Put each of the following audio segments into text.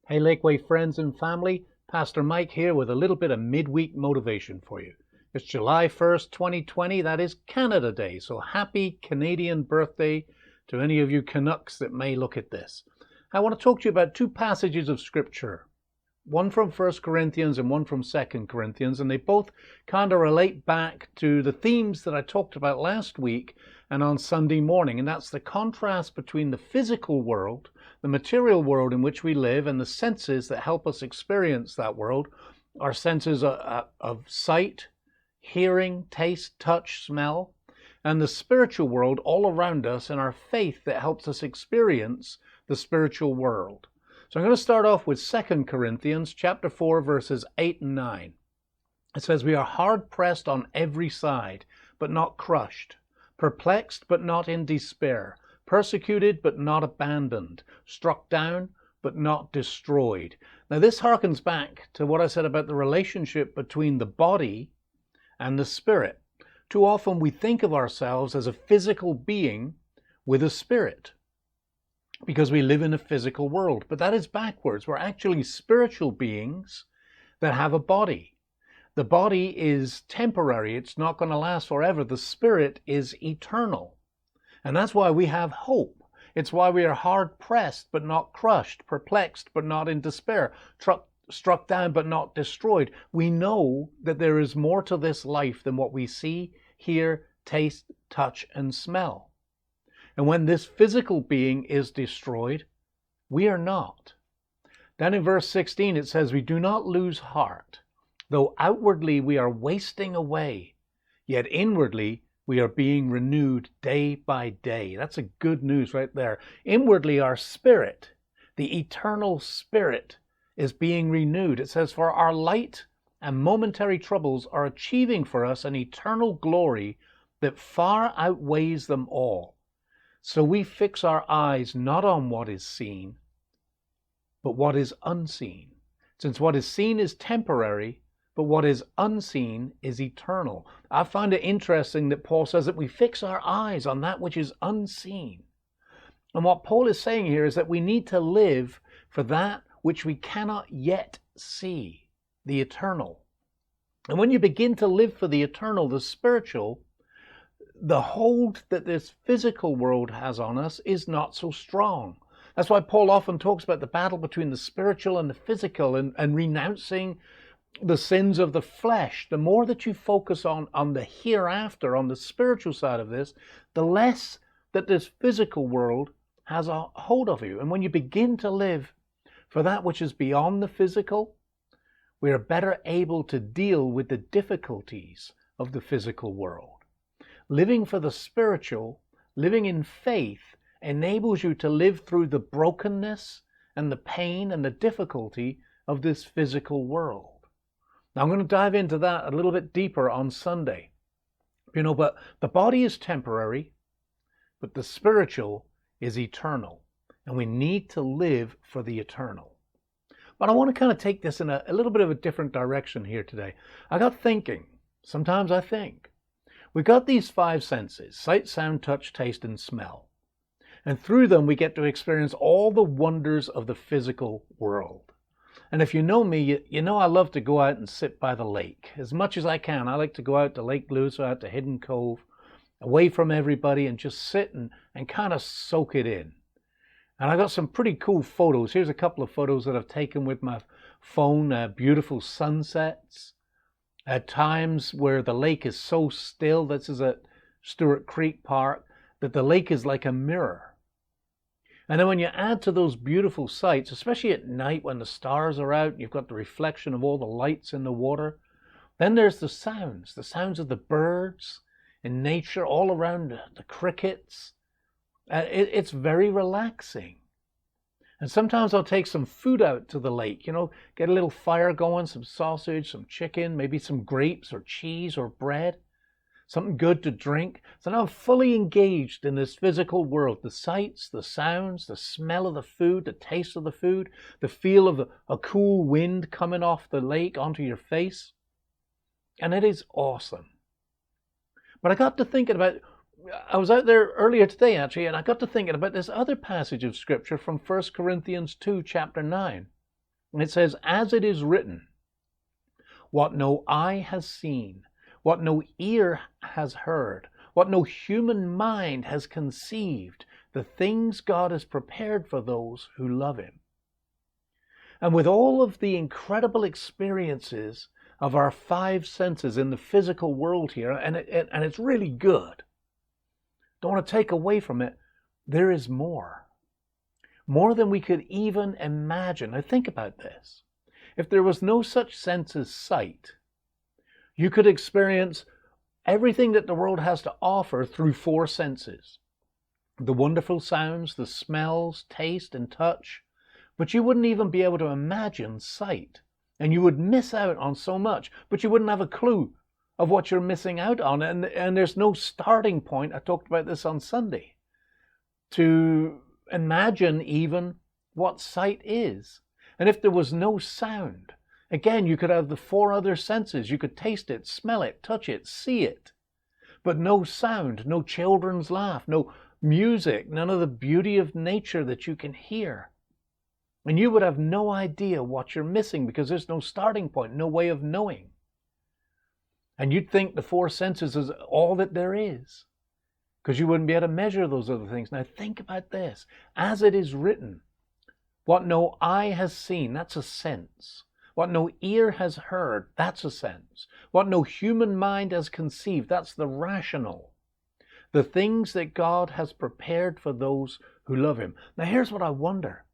Hey Lakeway friends and family, Pastor Mike here with a little bit of midweek motivation for you. It's July 1st, 2020, that is Canada Day, so happy Canadian birthday to any of you Canucks that may look at this. I want to talk to you about two passages of Scripture, one from 1 Corinthians and one from 2 Corinthians, and they both kind of relate back to the themes that I talked about last week and on Sunday morning, and that's the contrast between the physical world, the material world in which we live, and the senses that help us experience that world, our senses of sight, hearing, taste, touch, smell, and the spiritual world all around us, and our faith that helps us experience the spiritual world. So I'm going to start off with 2 Corinthians chapter 4, verses 8 and 9. It says, "We are hard pressed on every side, but not crushed, perplexed, but not in despair, persecuted, but not abandoned, struck down, but not destroyed." Now this harkens back to what I said about the relationship between the body and the spirit. Too often we think of ourselves as a physical being with a spirit, because we live in a physical world. But that is backwards. We're actually spiritual beings that have a body. The body is temporary. It's not going to last forever. The spirit is eternal. And that's why we have hope. It's why we are hard pressed, but not crushed, perplexed, but not in despair, struck down, but not destroyed. We know that there is more to this life than what we see, hear, taste, touch, and smell. And when this physical being is destroyed, we are not. Then in verse 16 it says, "We do not lose heart. Though outwardly we are wasting away, yet inwardly we are being renewed day by day." That's a good news right there. Inwardly our spirit, the eternal spirit, is being renewed. It says, "For our light and momentary troubles are achieving for us an eternal glory that far outweighs them all. So we fix our eyes not on what is seen, but what is unseen. Since what is seen is temporary, but what is unseen is eternal." I find it interesting that Paul says that we fix our eyes on that which is unseen. And what Paul is saying here is that we need to live for that which we cannot yet see, the eternal. And when you begin to live for the eternal, the spiritual, the hold that this physical world has on us is not so strong. That's why Paul often talks about the battle between the spiritual and the physical, and renouncing the sins of the flesh. The more that you focus on the hereafter, on the spiritual side of this, the less that this physical world has a hold of you. And when you begin to live for that which is beyond the physical, we are better able to deal with the difficulties of the physical world. Living for the spiritual, living in faith, enables you to live through the brokenness and the pain and the difficulty of this physical world. Now I'm going to dive into that a little bit deeper on Sunday. But the body is temporary, but the spiritual is eternal. And we need to live for the eternal. But I want to kind of take this in a little bit of a different direction here today. I got thinking. Sometimes I think. We've got these five senses: sight, sound, touch, taste, and smell. And through them, we get to experience all the wonders of the physical world. And if you know me, you know I love to go out and sit by the lake. As much as I can, I like to go out to Lake Lewis, out to Hidden Cove, away from everybody, and just sit and kind of soak it in. And I got some pretty cool photos. Here's a couple of photos that I've taken with my phone, beautiful sunsets. At times where the lake is so still, this is at Stewart Creek Park, that the lake is like a mirror. And then when you add to those beautiful sights, especially at night when the stars are out, you've got the reflection of all the lights in the water, then there's the sounds of the birds in nature all around, the crickets. It's very relaxing. And sometimes I'll take some food out to the lake, get a little fire going, some sausage, some chicken, maybe some grapes or cheese or bread, something good to drink. So now I'm fully engaged in this physical world: the sights, the sounds, the smell of the food, the taste of the food, the feel of a cool wind coming off the lake onto your face. And it is awesome. But I got to thinking about I was out there earlier today, actually, and I got to thinking about this other passage of Scripture from 1 Corinthians 2, chapter 9. And it says, as it is written, what no eye has seen, what no ear has heard, what no human mind has conceived, the things God has prepared for those who love him. And with all of the incredible experiences of our five senses in the physical world here, and it's really good, don't want to take away from it, there is more. More than we could even imagine. Now think about this. If there was no such sense as sight, you could experience everything that the world has to offer through four senses. The wonderful sounds, the smells, taste, and touch. But you wouldn't even be able to imagine sight. And you would miss out on so much, but you wouldn't have a clue of what you're missing out on. And there's no starting point, I talked about this on Sunday, to imagine even what sight is. And if there was no sound, again, you could have the four other senses. You could taste it, smell it, touch it, see it. But no sound, no children's laugh, no music, none of the beauty of nature that you can hear. And you would have no idea what you're missing because there's no starting point, no way of knowing. And you'd think the four senses is all that there is because you wouldn't be able to measure those other things. Now think about this. As it is written, what no eye has seen, that's a sense. What no ear has heard, that's a sense. What no human mind has conceived, that's the rational. The things that God has prepared for those who love him. Now here's what I wonder.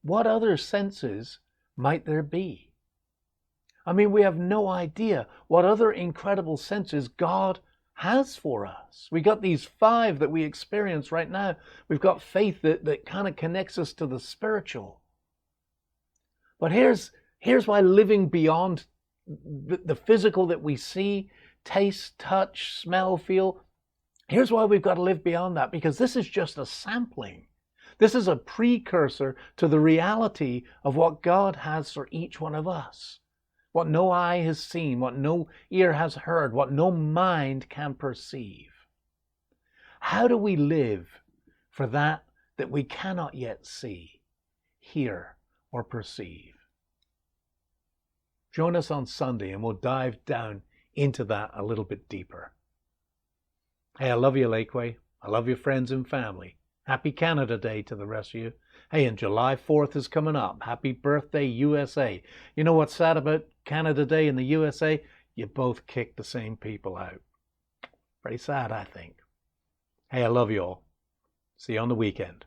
What other senses might there be? I mean, we have no idea what other incredible senses God has for us. We got these five that we experience right now. We've got faith that kind of connects us to the spiritual. But here's why living beyond the physical that we see, taste, touch, smell, feel, here's why we've got to live beyond that, because this is just a sampling. This is a precursor to the reality of what God has for each one of us. What no eye has seen, what no ear has heard, what no mind can perceive. How do we live for that we cannot yet see, hear, or perceive? Join us on Sunday and we'll dive down into that a little bit deeper. Hey, I love you, Lakeway. I love your friends and family. Happy Canada Day to the rest of you. Hey, and July 4th is coming up. Happy birthday, USA. You know what's sad about Canada Day in the USA? You both kicked the same people out. Pretty sad, I think. Hey, I love you all. See you on the weekend.